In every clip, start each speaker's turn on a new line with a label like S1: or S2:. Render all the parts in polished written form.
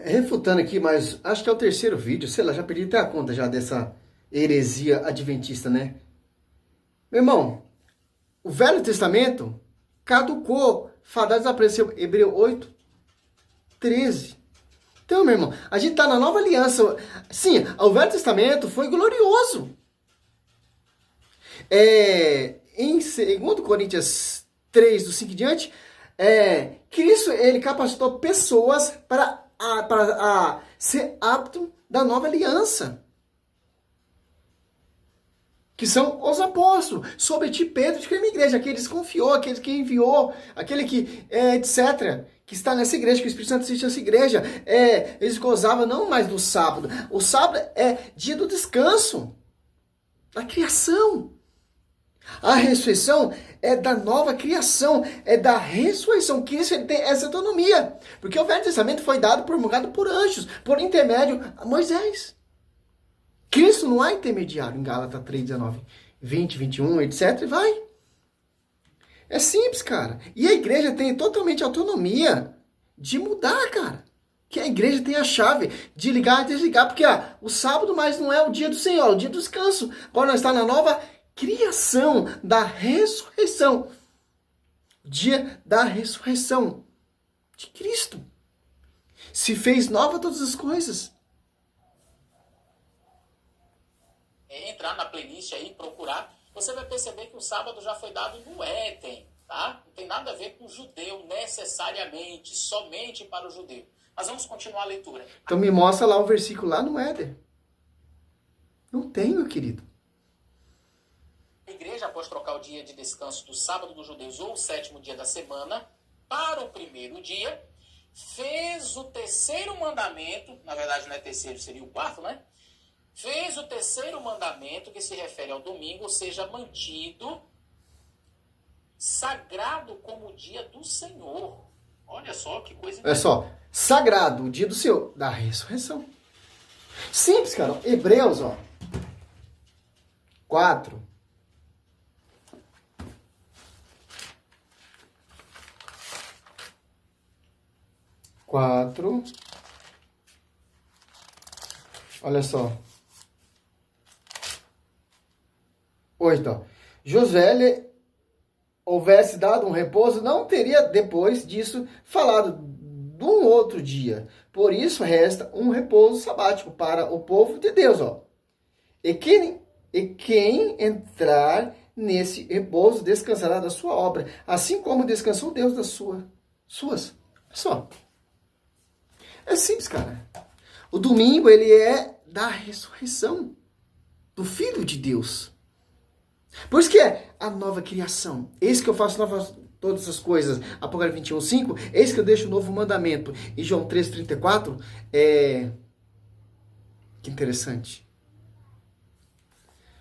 S1: Refutando aqui, mas acho que é o terceiro vídeo, sei lá, já perdi até a conta já dessa heresia adventista, né? Meu irmão, o Velho Testamento caducou, fadado desapareceu, Hebreu 8:13. Então, meu irmão, a gente tá na nova aliança. Sim, o Velho Testamento foi glorioso. Em 2 Coríntios 3, do 5 em diante, Cristo, ele capacitou pessoas para ser apto da nova aliança, que são os apóstolos. Sobre ti, Pedro, de que é uma igreja, aquele que desconfiou, aquele que enviou, aquele que, etc., que está nessa igreja, que o Espírito Santo assiste nessa igreja. Eles gozavam não mais do sábado. O sábado é dia do descanso, da criação. A ressurreição é da nova criação, é da ressurreição. Cristo ele tem essa autonomia. Porque o Velho Testamento foi dado, promulgado por anjos, por intermédio a Moisés. Cristo não há intermediário em Gálatas 3:19, 20, 21, etc. E vai. É simples, cara. E a igreja tem totalmente autonomia de mudar, cara. Que a igreja tem a chave de ligar e desligar. Porque o sábado mais não é o dia do Senhor, é o dia do descanso. Agora nós estamos na nova criação da ressurreição. Dia da ressurreição de Cristo. Se fez nova todas as coisas.
S2: Entrar na playlist aí, procurar, você vai perceber que o sábado já foi dado no Éden, tá? Não tem nada a ver com o judeu necessariamente, somente para o judeu. Mas vamos continuar a leitura.
S1: Então me mostra lá um versículo lá no Éden. Não tem, meu querido.
S2: A igreja, após trocar o dia de descanso do sábado dos judeus ou o sétimo dia da semana para o primeiro dia, fez o terceiro mandamento, na verdade não é terceiro, seria o quarto, né? Fez o terceiro mandamento, que se refere ao domingo, ou seja, mantido sagrado como o dia do Senhor. Olha só que coisa.
S1: Olha só, sagrado, o dia do Senhor, da ressurreição. Simples, cara. Hebreus, 4. Olha só. 8. Josué lhe houvesse dado um repouso, não teria depois disso falado de um outro dia. Por isso resta um repouso sabático para o povo de Deus. E quem entrar nesse repouso descansará da sua obra, assim como descansou Deus das suas. Olha só. É simples, cara. O domingo, ele é da ressurreição do Filho de Deus. Por isso que é a nova criação. Eis que eu faço novas todas as coisas. Apocalipse 21:5. Eis que eu deixo um novo mandamento. E João 3:34. Que interessante.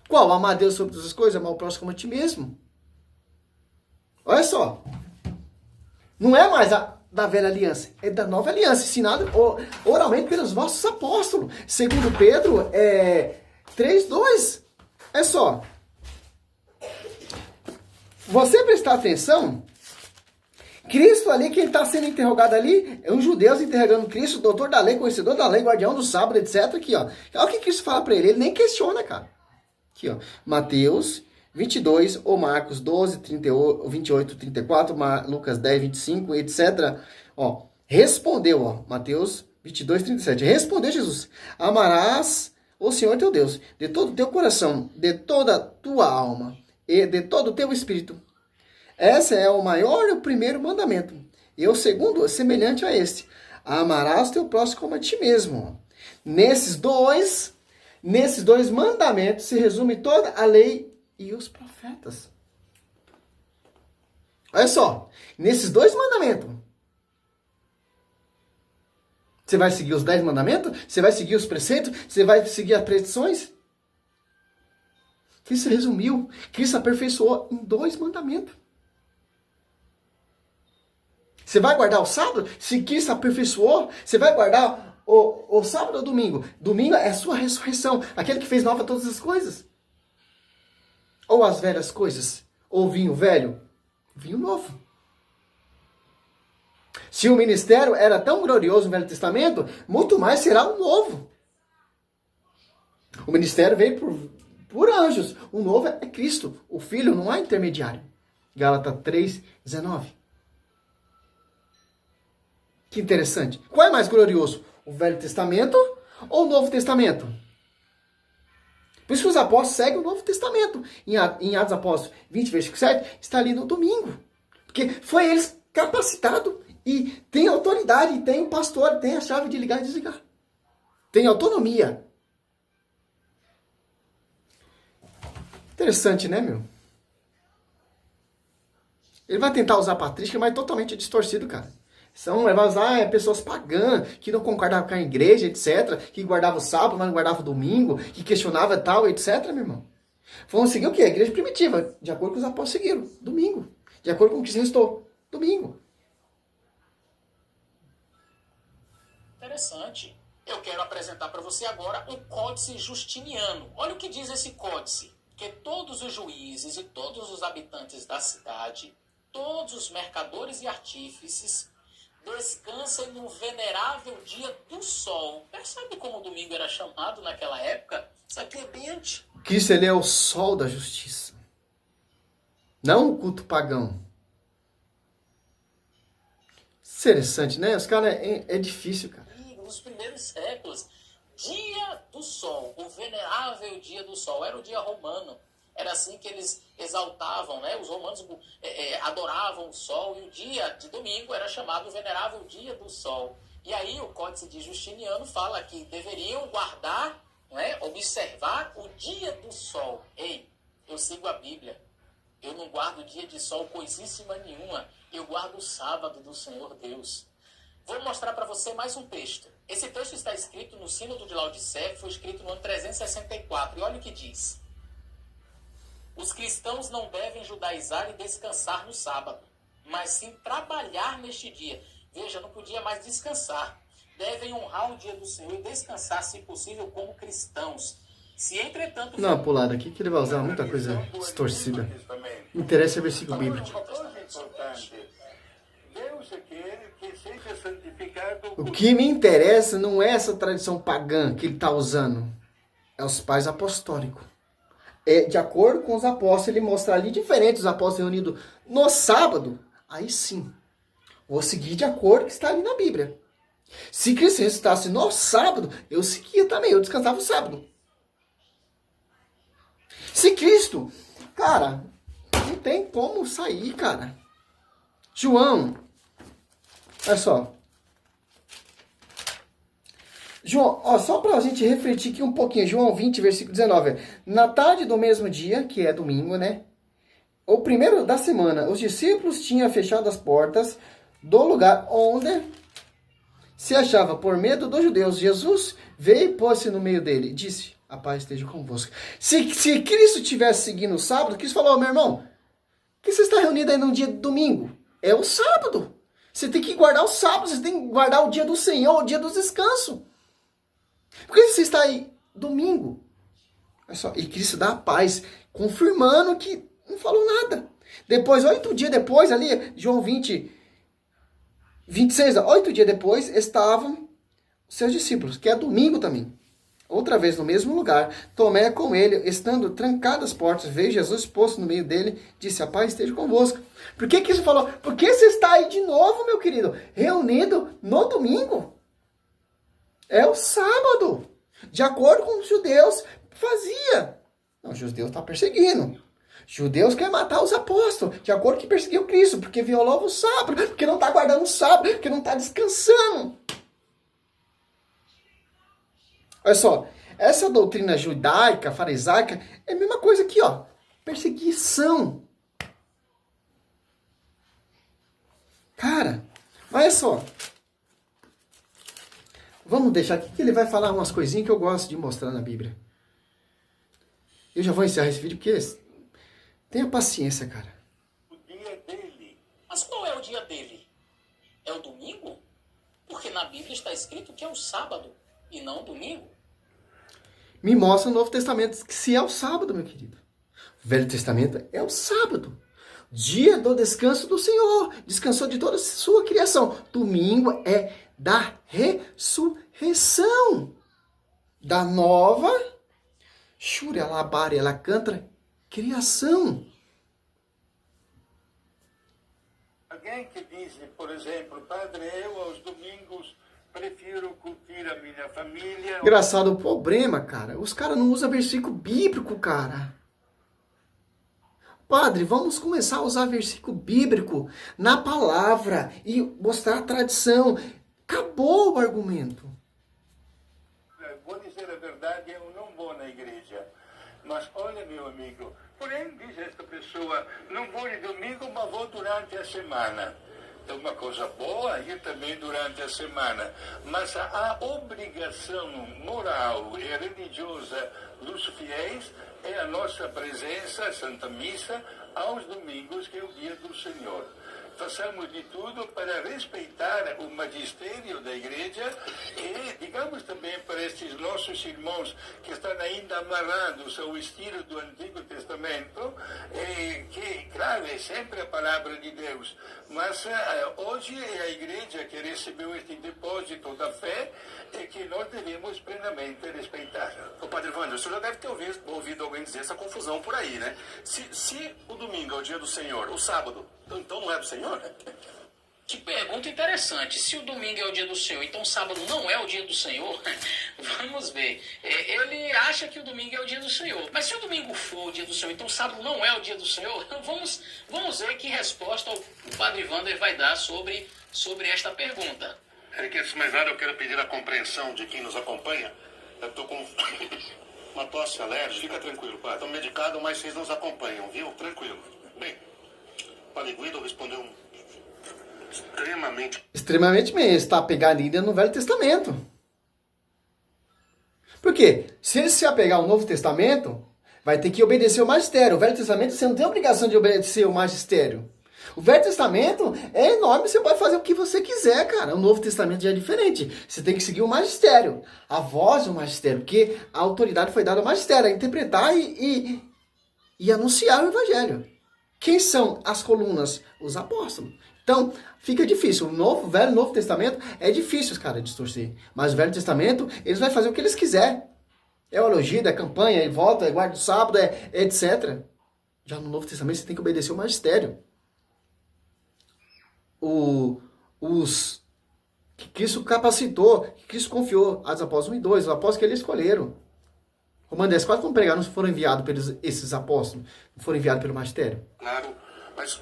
S1: Qual? Amar a Deus sobre todas as coisas, amar o próximo como a ti mesmo. Olha só. Não é mais da velha aliança, é da nova aliança, ensinado oralmente pelos vossos apóstolos. Segundo Pedro, 3:2. É só. Você prestar atenção, Cristo ali, quem está sendo interrogado ali, é um judeu interrogando Cristo, doutor da lei, conhecedor da lei, guardião do sábado, etc. Aqui, ó. Olha o que Cristo fala para ele, ele nem questiona, cara. Aqui, ó. Mateus 22, ou Marcos 12, 38, 28, 34, Lucas 10, 25, etc. Ó, respondeu, Mateus 22, 37. Respondeu Jesus: amarás o Senhor teu Deus de todo o teu coração, de toda a tua alma e de todo o teu espírito. Esse é o maior e o primeiro mandamento. E o segundo, semelhante a este: amarás teu próximo como a ti mesmo. Nesses dois mandamentos se resume toda a lei e os profetas. Olha só, nesses 2 mandamentos. Você vai seguir os 10 mandamentos? Você vai seguir os preceitos? Você vai seguir as prescrições? Cristo resumiu, Cristo aperfeiçoou em 2 mandamentos. Você vai guardar o sábado? Se Cristo aperfeiçoou, você vai guardar o sábado ou domingo? Domingo é a sua ressurreição, aquele que fez nova todas as coisas. Ou as velhas coisas, ou vinho velho, vinho novo. Se o ministério era tão glorioso no Velho Testamento, muito mais será o Novo. O ministério veio por anjos. O novo é Cristo. O Filho não há intermediário. Gálatas 3:19. Que interessante. Qual é mais glorioso? O Velho Testamento ou o Novo Testamento? Por isso que os apóstolos seguem o Novo Testamento. Em Atos Apóstolos 20, versículo 7, está ali no domingo. Porque foi eles capacitado e tem autoridade, tem o pastor, tem a chave de ligar e desligar. Tem autonomia. Interessante, né, meu? Ele vai tentar usar a patrística, mas totalmente distorcido, cara. Ele vai usar pessoas pagãs, que não concordavam com a igreja, etc. Que guardavam o sábado, mas não guardavam o domingo, que questionava tal, etc, meu irmão. Vamos seguir o quê? A igreja primitiva, de acordo com os apóstolos seguiram, domingo. De acordo com o que se restou, domingo.
S2: Interessante. Eu quero apresentar para você agora um códice justiniano. Olha o que diz esse códice. Que todos os juízes e todos os habitantes da cidade, todos os mercadores e artífices, descansem no venerável dia do sol. Percebe como o domingo era chamado naquela época? Isso aqui é bem antigo.
S1: Cristo, ele é o sol da justiça. Não o culto pagão. Interessante, né? Os caras, é difícil, cara.
S2: Nos primeiros séculos, dia do sol, o venerável dia do sol, era o dia romano. Era assim que eles exaltavam, né? Os romanos adoravam o sol, e o dia de domingo era chamado o venerável dia do sol. E aí o Códice de Justiniano fala que deveriam guardar, né? Observar o dia do sol. Ei, eu sigo a Bíblia. Eu não guardo dia de sol coisíssima nenhuma. Eu guardo o sábado do Senhor Deus. Vou mostrar para você mais um texto. Esse texto está escrito no Sínodo de Laodiceia, que foi escrito no ano 364. E olha o que diz. Os cristãos não devem judaizar e descansar no sábado, mas sim trabalhar neste dia. Veja, não podia mais descansar. Devem honrar o dia do Senhor e descansar, se possível, como cristãos. Se, entretanto...
S1: Não, pulada aqui que ele vai usar muita coisa distorcida. Me interessa o versículo bíblico. O que me interessa não é essa tradição pagã que ele está usando. É os pais apostólicos. De acordo com os apóstolos, ele mostra ali diferente os apóstolos reunidos no sábado. Aí sim, vou seguir de acordo com o que está ali na Bíblia. Se Cristo ressuscitasse no sábado, eu seguia também, eu descansava no sábado. Se Cristo, cara, não tem como sair, cara. João, olha só. João, só para a gente refletir aqui um pouquinho, João 20, versículo 19. Na tarde do mesmo dia, que é domingo, né? O primeiro da semana, os discípulos tinham fechado as portas do lugar onde se achava por medo dos judeus. Jesus veio e pôs-se no meio dele e disse, a paz esteja convosco. Se Cristo tivesse seguindo o sábado, Cristo falou, meu irmão, que você está reunido aí num dia de domingo? É o sábado. Você tem que guardar o sábado, você tem que guardar o dia do Senhor, o dia do descanso. Por que você está aí domingo? Olha só, e Cristo dá a paz, confirmando que não falou nada. Depois, 8 dias depois, ali, João 20, 26, 8 dias depois, estavam os seus discípulos, que é domingo também. Outra vez no mesmo lugar, Tomé com ele, estando trancadas as portas, veio Jesus posto no meio dele, disse, a paz esteja convosco. Por que Cristo falou? Por que você está aí de novo, meu querido, reunido no domingo? É o sábado, de acordo com os judeus fazia. Não, os judeus estão perseguindo. Judeus querem matar os apóstolos, de acordo com que perseguiu Cristo, porque violou o sábado, porque não está guardando o sábado, porque não está descansando. Olha só, essa doutrina judaica, farisaica, é a mesma coisa aqui, ó. Perseguição. Cara, olha só. Vamos deixar aqui que ele vai falar umas coisinhas que eu gosto de mostrar na Bíblia. Eu já vou encerrar esse vídeo porque tenha paciência, cara.
S2: O dia dele. Mas qual é o dia dele? É o domingo? Porque na Bíblia está escrito que é o sábado e não o domingo.
S1: Me mostra no Novo Testamento que se é o sábado, meu querido. O Velho Testamento é o sábado. Dia do descanso do Senhor. Descansou de toda a sua criação. Domingo é da ressurreição. Da nova, Shuri Alabari, ela canta criação.
S3: Alguém que diz, por exemplo, padre, eu aos domingos prefiro curtir a minha família.
S1: Engraçado, o problema, cara, os caras não usam versículo bíblico, cara. Padre, vamos começar a usar versículo bíblico na palavra e mostrar a tradição. Acabou o argumento.
S3: Vou dizer a verdade, eu não vou na igreja. Mas olha, meu amigo, porém, diz esta pessoa, não vou de domingo, mas vou durante a semana. É uma coisa boa ir também durante a semana. Mas a obrigação moral e religiosa dos fiéis é a nossa presença, a Santa Missa, aos domingos, que é o dia do Senhor. Façamos de tudo para respeitar o magistério da igreja e, digamos também para estes nossos irmãos que estão ainda amarrados ao estilo do Antigo Testamento, que, claro, é sempre a palavra de Deus, mas hoje é a igreja que recebeu este depósito da fé e que nós devemos plenamente respeitar.
S4: O Padre Wander, o senhor já deve ter ouvido alguém dizer essa confusão por aí, né? Se o domingo é o dia do Senhor, o sábado, então não é do Senhor?
S2: Que pergunta interessante. Se o domingo é o dia do Senhor, então sábado não é o dia do Senhor? Vamos ver. Ele acha que o domingo é o dia do Senhor. Mas se o domingo for o dia do Senhor, então sábado não é o dia do Senhor? Vamos ver que resposta o Padre Wander vai dar sobre esta pergunta.
S4: Henrique, antes de mais nada, eu quero pedir a compreensão de quem nos acompanha. Eu estou com uma tosse alérgica. Fica tranquilo, Padre. Estou medicado, mas vocês nos acompanham, viu? Tranquilo. Bem, o Padre Guido respondeu
S1: extremamente mesmo. Está pegado ainda no Velho Testamento. Por quê? Se ele se apegar ao Novo Testamento, vai ter que obedecer o magistério. O Velho Testamento, você não tem a obrigação de obedecer o magistério. O Velho Testamento é enorme, você pode fazer o que você quiser, cara. O Novo Testamento já é diferente. Você tem que seguir o magistério. A voz do magistério, porque a autoridade foi dada ao magistério, a interpretar e anunciar o evangelho. Quem são as colunas? Os apóstolos. Então, fica difícil. O Velho e Novo Testamento é difícil os caras distorcer. Mas o Velho Testamento, eles vão fazer o que eles quiserem. É ologia, é campanha, é volta, é guarda do sábado, é etc. Já no Novo Testamento, você tem que obedecer o magistério. Que Cristo capacitou, que Cristo confiou aos apóstolos 1 e 2, os apóstolos que eles escolheram. Romanos 10, 4 como pregaram, não foram enviados pelos esses apóstolos, não foram enviados pelo magistério.
S4: Claro, mas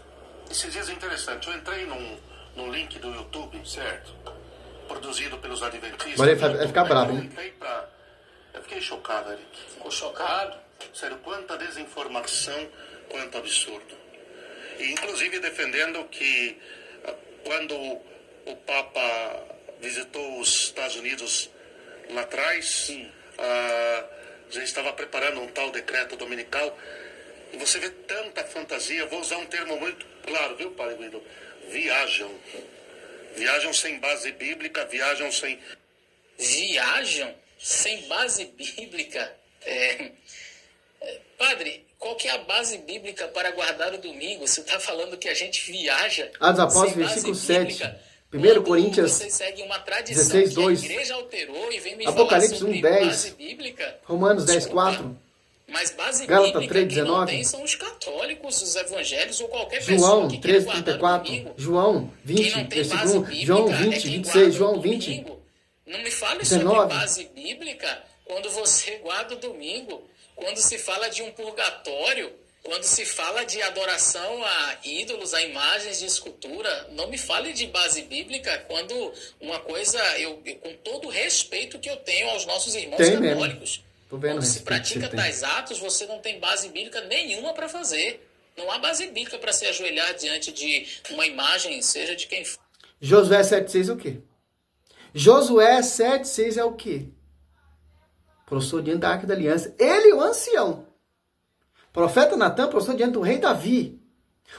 S4: esses dias é interessante. Eu entrei num link do YouTube, certo? Produzido pelos adventistas.
S1: Mas ele vai ficar bravo, hein?
S4: Eu fiquei chocado, Eric.
S2: Ficou chocado?
S4: Sério, quanta desinformação, quanto absurdo. E inclusive defendendo que quando o Papa visitou os Estados Unidos lá atrás, já estava preparando um tal decreto dominical. E você vê tanta fantasia, vou usar um termo muito claro, viu, Padre Guido? Viajam. Viajam sem base bíblica, viajam sem...
S2: Viajam sem base bíblica? Padre, qual que é a base bíblica para guardar o domingo? Você está falando que a gente viaja
S1: Atos Apóstolos, versículo 7. 1 Coríntios
S2: você segue uma tradição
S1: 16, 2.
S2: que a igreja alterou e vem me
S1: Apocalipse
S2: falar sobre
S1: 1, 10.
S2: base bíblica?
S1: Romanos 10,
S2: Desculpa,
S1: 4.
S2: Mas base
S1: Gálatas
S2: bíblica
S1: 3,
S2: quem não
S1: 19.
S2: tem são os católicos, os evangélicos ou qualquer
S1: João
S2: pessoa que queira
S1: 13,
S2: guardar
S1: 34.
S2: o domingo.
S1: João 20,
S2: Quem não tem base
S1: versículo 1.
S2: bíblica
S1: João
S2: é
S1: 20,
S2: quem
S1: 26.
S2: guarda
S1: João
S2: o
S1: 20.
S2: domingo. Não me fale
S1: 19.
S2: sobre base bíblica quando você guarda o domingo, quando se fala de um purgatório, quando se fala de adoração a ídolos, a imagens de escultura. Não me fale de base bíblica quando uma coisa, eu com todo o respeito que eu tenho aos nossos irmãos
S1: Tem
S2: católicos,
S1: mesmo. Tô vendo
S2: quando se
S1: respeito que
S2: pratica
S1: você tem.
S2: tais atos, você não tem base bíblica nenhuma para fazer. Não há base bíblica para se ajoelhar diante de uma imagem, seja de quem for.
S1: Josué 7,6 é o quê? Josué 7,6 é o quê? Prostrou diante da Arca da Aliança. Ele, o ancião. Profeta Natan prostrou diante do rei Davi.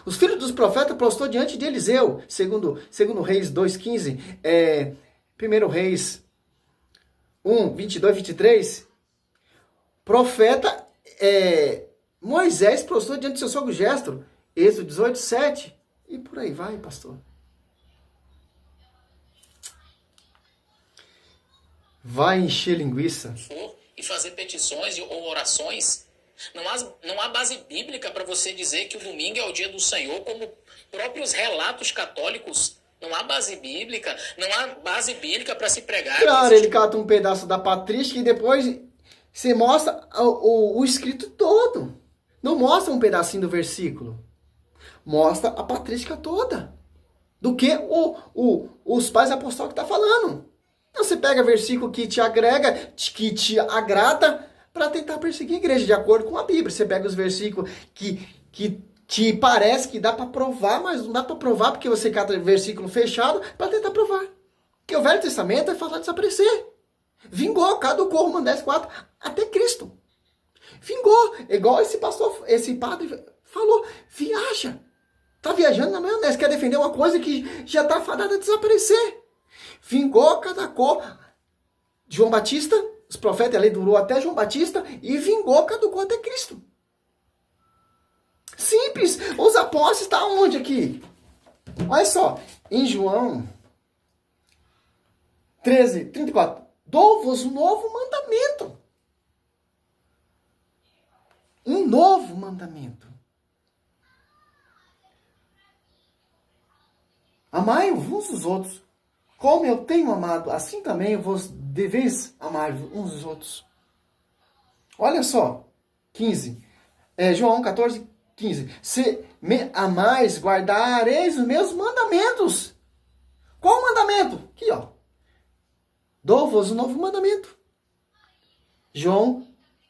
S1: Os filhos dos profetas prostrou diante de Eliseu. Segundo Reis 2,15. 1 Reis 1, 22, 23. Profeta Moisés prostrou diante do seu sogro Jéstro. Êxodo 18, 7. E por aí vai, pastor. Vai encher linguiça.
S2: E fazer petições ou orações. Não há base bíblica para você dizer que o domingo é o dia do Senhor, como próprios relatos católicos. Não há base bíblica, não há base bíblica para se pregar.
S1: Claro, ele cata um pedaço da patrística e depois você mostra o escrito todo. Não mostra um pedacinho do versículo. Mostra a patrística toda. Do que os pais apostólicos estão falando. Então você pega versículo que te agrega, que te agrada, para tentar perseguir a igreja, de acordo com a Bíblia. Você pega os versículos que te parece que dá para provar, mas não dá para provar porque você cata versículo fechado para tentar provar. Porque o Velho Testamento é falar de desaparecer. Vingou, caducou, Romanos 10, 4, até Cristo. Vingou, igual esse padre falou, viaja. Tá viajando na maionese, quer defender uma coisa que já está fadada a desaparecer. Vingou, caducou. João Batista, os profetas, a lei durou até João Batista, e vingou, caducou até Cristo. Simples. Os apóstolos estão onde aqui? Olha só, em João 13, 34. Dou-vos um novo mandamento. Um novo mandamento. Amai uns dos outros. Como eu tenho amado, assim também vos deveis amar uns dos outros. Olha só, 15. João 14, 15. Se me amais, guardareis os meus mandamentos. Qual mandamento? Aqui, ó. Dou-vos um novo mandamento. João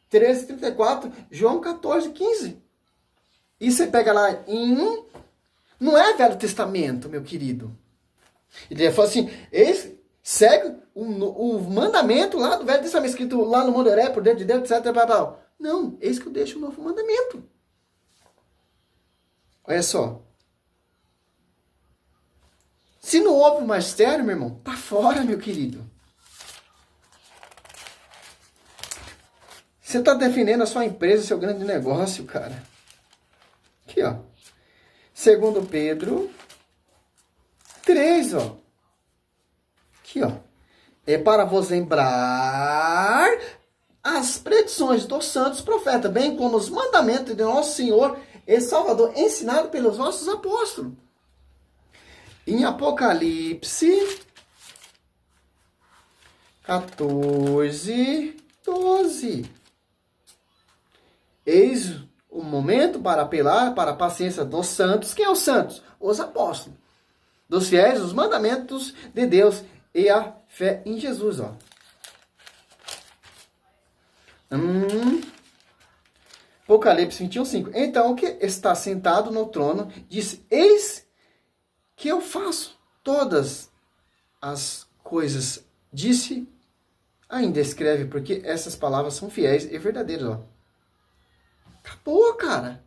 S1: 13, 34. João 14, 15. E você pega lá em... Não é Velho Testamento, meu querido. Ele fala assim, segue o mandamento lá do Velho Testamento, escrito lá no Monte por dentro de Deus, etc. Não, eis que eu deixo o novo mandamento. Olha só. Se não houve o magistério, meu irmão, tá fora, meu querido. Você tá defendendo a sua empresa, seu grande negócio, cara. Aqui, ó. 2 Pedro 3, ó. Aqui, ó. É para vos lembrar as predições dos santos profetas, bem como os mandamentos de nosso Senhor e Salvador, ensinado pelos nossos apóstolos. Em Apocalipse 14, 12. Eis o momento para apelar para a paciência dos santos. Quem é os santos? Os apóstolos. Dos fiéis, os mandamentos de Deus e a fé em Jesus. Ó. Apocalipse 21, 5. Então, o que está sentado no trono disse, eis que eu faço todas as coisas. Disse, ainda escreve, porque essas palavras são fiéis e verdadeiras. Ó. Acabou, cara.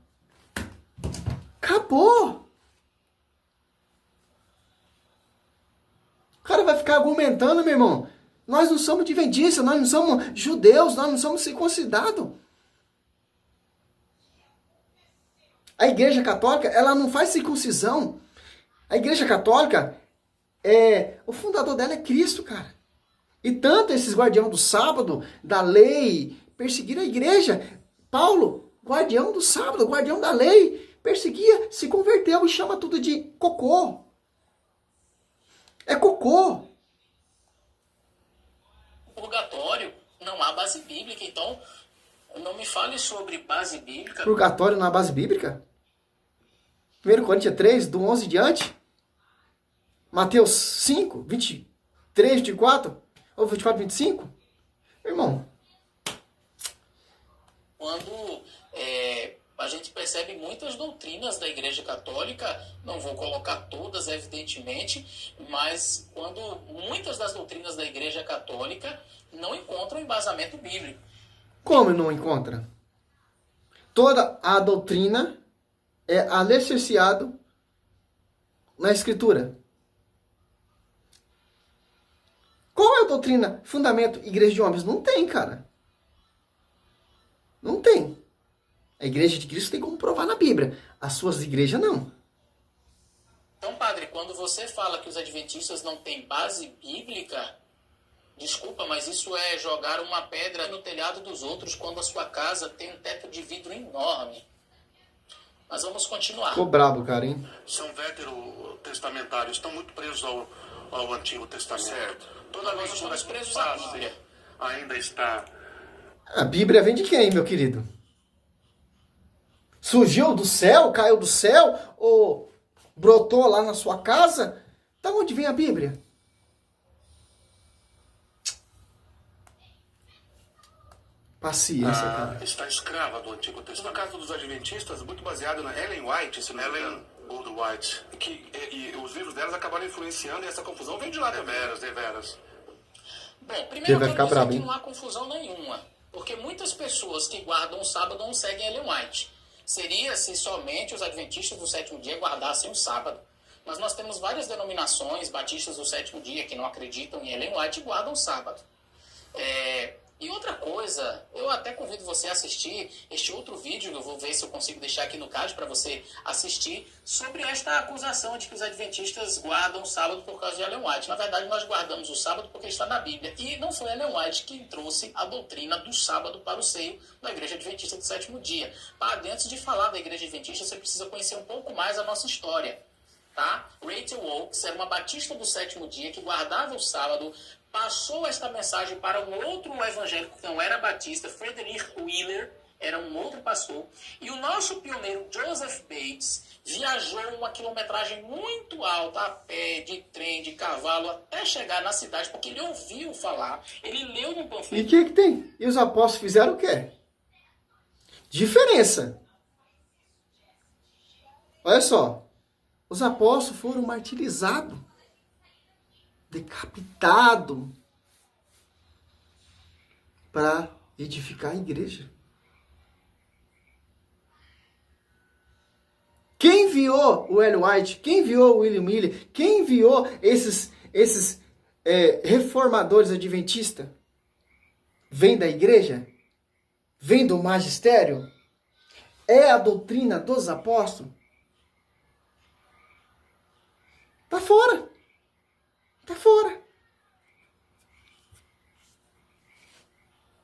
S1: Acabou. O cara vai ficar argumentando, meu irmão. Nós não somos adventistas, nós não somos judeus, nós não somos circuncidados. A Igreja Católica, ela não faz circuncisão. A Igreja Católica, o fundador dela é Cristo, cara. E tanto esses guardiões do sábado, da lei, perseguiram a igreja. Paulo, guardião do sábado, guardião da lei, perseguia, se converteu e chama tudo de cocô. É cocô.
S2: Purgatório não há base bíblica, então não me fale sobre base bíblica.
S1: Purgatório não há base bíblica? 1 Coríntios 3, do 11 em diante? Mateus 5, 23, 24? Ou 24, 25? Irmão.
S2: Quando a gente percebe muitas doutrinas da Igreja Católica, não vou colocar todas, evidentemente, mas quando muitas das doutrinas da Igreja Católica não encontram embasamento bíblico.
S1: Como não encontra? Toda a doutrina é alicerciado na Escritura. Qual é a doutrina, fundamento, igreja de homens? Não tem, cara. Não tem. A igreja de Cristo tem como provar na Bíblia. As suas igrejas não.
S2: Então, padre, quando você fala que os adventistas não têm base bíblica, desculpa, mas isso é jogar uma pedra no telhado dos outros quando a sua casa tem um teto de vidro enorme. Mas vamos continuar.
S1: Ficou brabo, cara, hein?
S4: São veterotestamentários, estão muito presos ao Antigo Testamento.
S2: Certo.
S4: Toda
S2: Nós estamos presos à Bíblia.
S4: ainda está...
S1: A Bíblia vem de quem, meu querido? Surgiu do céu, caiu do céu, ou brotou lá na sua casa? Da onde vem a Bíblia? Paciência, cara.
S4: Está escrava do Antigo
S5: No
S4: Testamento.
S5: caso dos adventistas, muito baseado na Ellen White, se não me engano,
S4: Ellen Goldwhite.
S5: e os livros delas acabaram influenciando e essa confusão vem de lá também.
S4: Deveras.
S2: Bom,
S1: Ele
S2: primeiro eu
S1: vai
S2: quero
S1: ficar
S2: dizer
S1: bravo,
S2: que
S1: hein?
S2: não há confusão nenhuma. Porque muitas pessoas que guardam o sábado não seguem Ellen White. Seria se somente os adventistas do sétimo dia guardassem o sábado. Mas nós temos várias denominações, batistas do sétimo dia, que não acreditam em Ellen White e guardam o sábado. E outra coisa, eu até convido você a assistir este outro vídeo, eu vou ver se eu consigo deixar aqui no card para você assistir, sobre esta acusação de que os adventistas guardam o sábado por causa de Ellen White. Na verdade, nós guardamos o sábado porque está na Bíblia. E não foi Ellen White quem trouxe a doutrina do sábado para o seio da Igreja Adventista do Sétimo Dia. Padre, antes de falar da Igreja Adventista, você precisa conhecer um pouco mais a nossa história. Tá? Rachel Oakes era uma batista do sétimo dia que guardava o sábado, passou esta mensagem para um outro evangélico que não era batista, Frederick Wheeler, era um outro pastor, e o nosso pioneiro Joseph Bates viajou uma quilometragem muito alta, a pé, de trem, de cavalo, até chegar na cidade, porque ele ouviu falar, ele leu no
S1: E
S2: panfleto.
S1: o que tem? E os apóstolos fizeram o quê? Diferença. Olha só. Os apóstolos foram martirizados, decapitados, para edificar a igreja. Quem enviou o Ellen White? Quem enviou o William Miller? Quem enviou esses reformadores adventistas? Vem da igreja? Vem do magistério? É a doutrina dos apóstolos? Tá fora. Tá fora.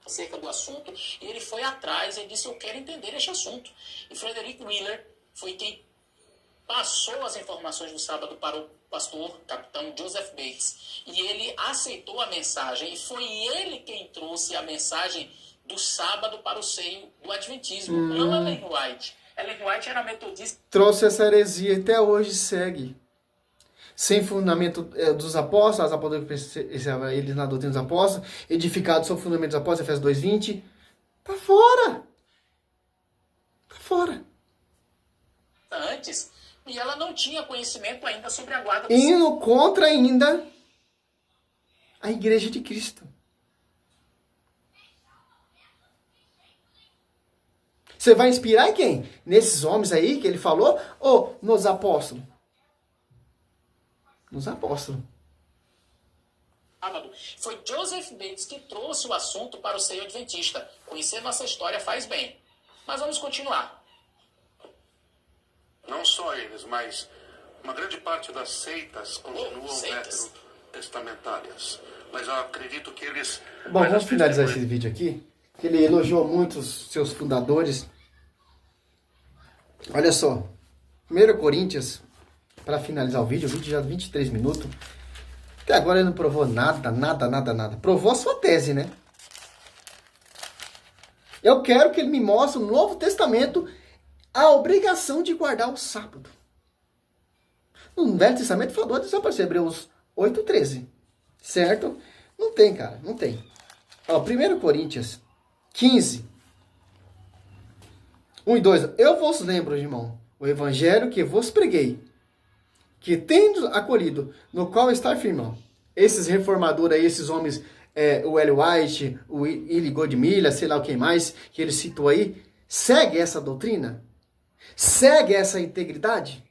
S2: Acerca do assunto, e ele foi atrás e disse: eu quero entender este assunto. E Frederick Wheeler foi quem passou as informações do sábado para o pastor, capitão Joseph Bates, e ele aceitou a mensagem, e foi ele quem trouxe a mensagem do sábado para o seio do adventismo, não Ellen White. Ellen White era metodista.
S1: Trouxe essa heresia e até hoje segue. Sem fundamento dos apóstolos, as apóstolos, eles na doutrina dos apóstolos, edificados sobre o fundamento dos apóstolos, Efésios 2:20. Tá fora. Tá fora.
S2: Antes, e ela não tinha conhecimento ainda sobre a guarda do
S1: Indo contra ainda a igreja de Cristo. Você vai inspirar em quem? Nesses homens aí que ele falou ou nos apóstolos? Nos apóstolos.
S2: sábado. Foi Joseph Bates que trouxe o assunto para o seio adventista. Conhecer nossa história faz bem. Mas vamos continuar.
S4: Não só eles, mas uma grande parte das seitas continuam
S2: seitas.
S4: veterotestamentárias. Mas eu acredito que eles...
S1: Bom, vamos finalizar esse vídeo aqui. Que ele elogiou muito os seus fundadores. Olha só. 1 Coríntios, para finalizar o vídeo já 23 minutos. Até agora ele não provou nada. Provou a sua tese, né? Eu quero que ele me mostre no Novo Testamento a obrigação de guardar o sábado. No Velho Testamento falou de desaparecer, Hebreus 8:13. Certo? Não tem, cara, não tem. Ó, 1 Coríntios 15, 1 e 2. Eu vos lembro, irmão, o evangelho que vos preguei, que tendo acolhido, no qual está firme. Esses reformadores aí, esses homens, o Ellen White, o Willie Goldmiller, sei lá o que mais, que ele citou aí, segue essa doutrina? Segue essa integridade?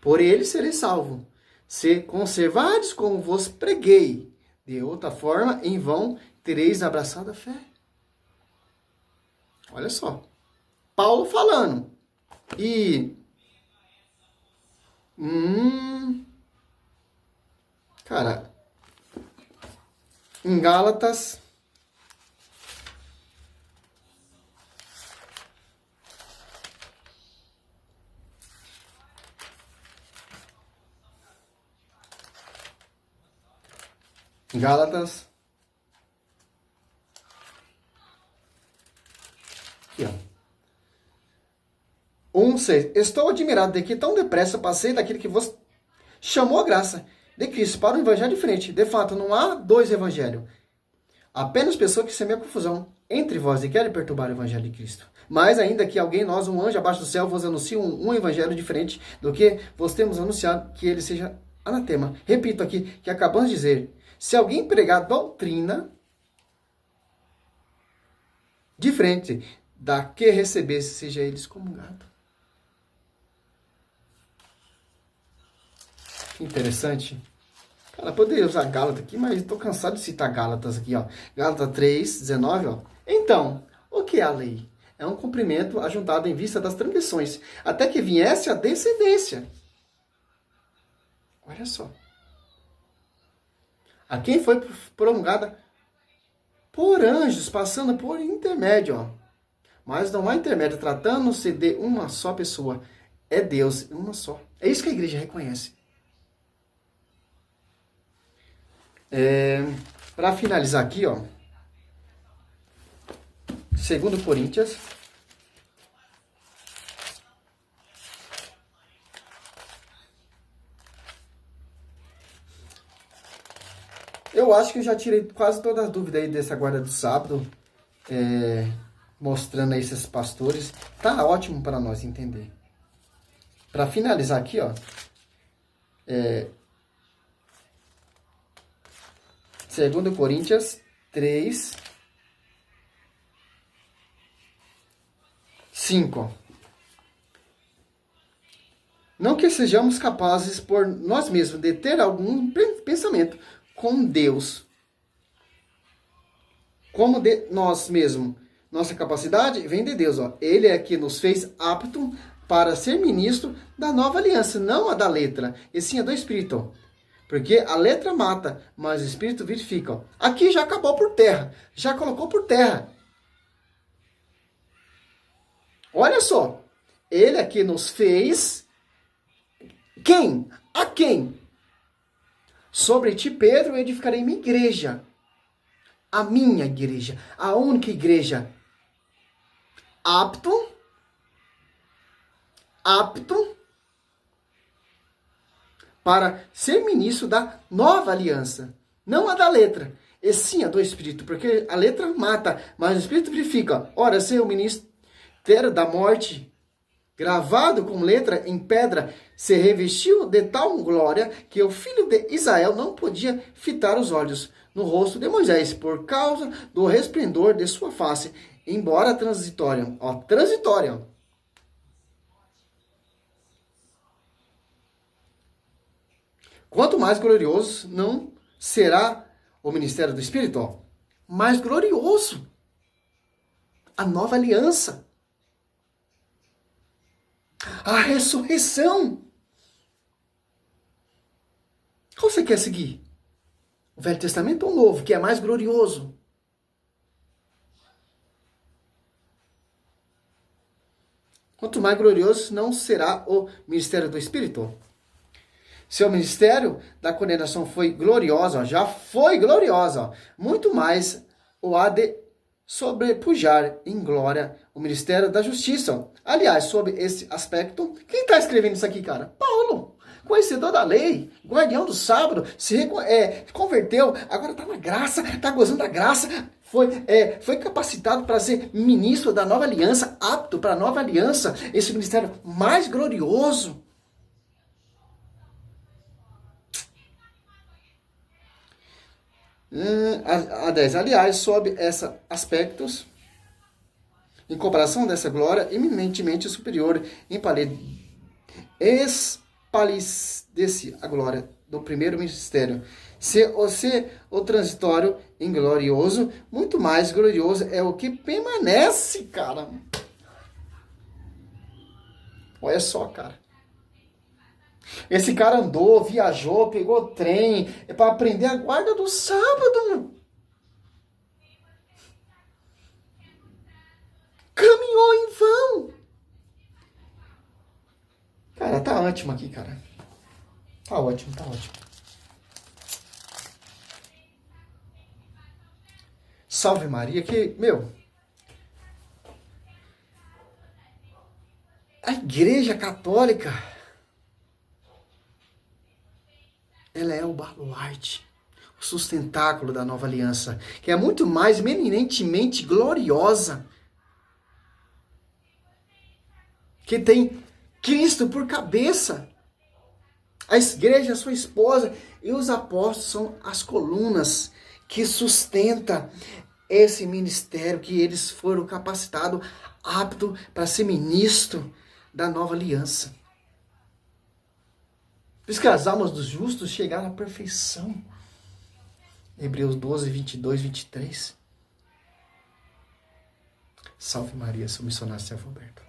S1: Por ele serei salvo, se conservares como vos preguei. De outra forma, em vão tereis abraçado a fé. Olha só. Paulo falando. E... cara, em Gálatas... Gálatas. Aqui, ó. 1:6. Estou admirado de que tão depressa passei daquele que vos chamou a graça de Cristo para um evangelho diferente. De fato, não há dois evangelhos. Apenas pessoas que semeiam confusão entre vós e querem perturbar o evangelho de Cristo. Mas ainda que alguém, nós, um anjo abaixo do céu, vos anuncie um evangelho diferente do que vos temos anunciado, que ele seja anatema. Repito aqui que acabamos de dizer. Se alguém pregar doutrina diferente da que recebesse, seja ele excomungado. Que interessante. Cara, poderia usar Gálatas aqui, mas estou cansado de citar Gálatas aqui, ó. Gálatas 3:19, ó. Então, o que é a lei? É um cumprimento ajuntado em vista das transgressões, até que viesse a descendência. Olha só. A quem foi promulgada por anjos, passando por intermédio, ó. Mas não há intermédio, tratando-se de uma só pessoa. É Deus, uma só. É isso que a igreja reconhece. Para finalizar aqui, ó. 2 Coríntios. Eu acho que eu já tirei quase todas as dúvidas aí dessa guarda do sábado, mostrando aí esses pastores. Tá ótimo para nós entender. Para finalizar aqui, ó, 2 Coríntios 3, 5. Não que sejamos capazes por nós mesmos de ter algum pensamento com Deus, como de nós mesmos. Nossa capacidade vem de Deus, ó. Ele é que nos fez apto para ser ministro da nova aliança, não a da letra, e sim a do Espírito. Porque a letra mata, mas o Espírito vivifica. Ó. Aqui já acabou por terra, já colocou por terra. Olha só, ele é que nos fez... Quem? A quem? Sobre ti, Pedro, edificarei minha igreja. A minha igreja. A única igreja apto para ser ministro da nova aliança. Não a da letra, e sim a do Espírito. Porque a letra mata, mas o Espírito vivifica. Ora, ser o ministério da morte, gravado com letra em pedra, se revestiu de tal glória que o filho de Israel não podia fitar os olhos no rosto de Moisés, por causa do resplendor de sua face, embora transitória. Ó, transitória. Quanto mais glorioso não será o ministério do Espírito? Ó, mais glorioso. A nova aliança. A ressurreição. Qual você quer seguir? O Velho Testamento ou o Novo, que é mais glorioso? Quanto mais glorioso não será o ministério do Espírito? Seu ministério da condenação foi gloriosa, ó, já foi gloriosa, ó, muito mais o há de sobrepujar em glória o ministério da justiça. Ó. Aliás, sobre esse aspecto, quem está escrevendo isso aqui, cara? Paulo, conhecedor da lei, guardião do sábado, se converteu, agora está na graça, está gozando da graça, foi capacitado para ser ministro da nova aliança, apto para a nova aliança, esse ministério mais glorioso. A 10. Aliás, sob esses aspectos, em comparação dessa glória, eminentemente superior, espalhece a glória do primeiro ministério, Se o transitório inglorioso, muito mais glorioso é o que permanece, cara. Olha só, cara. Esse cara andou, viajou, pegou trem para aprender a guarda do sábado. Caminhou em vão. Cara, tá ótimo aqui, cara. Tá ótimo, tá ótimo. Salve Maria, que, meu... A Igreja Católica, ela é o baluarte, o sustentáculo da nova aliança, que é muito mais eminentemente gloriosa, que tem Cristo por cabeça, a igreja, a sua esposa, e os apóstolos são as colunas que sustentam esse ministério, que eles foram capacitados, apto para ser ministro da nova aliança. Por isso que as almas dos justos chegaram à perfeição. Hebreus 12, 22, 23. Salve Maria, sou missionário Selvo Alberto.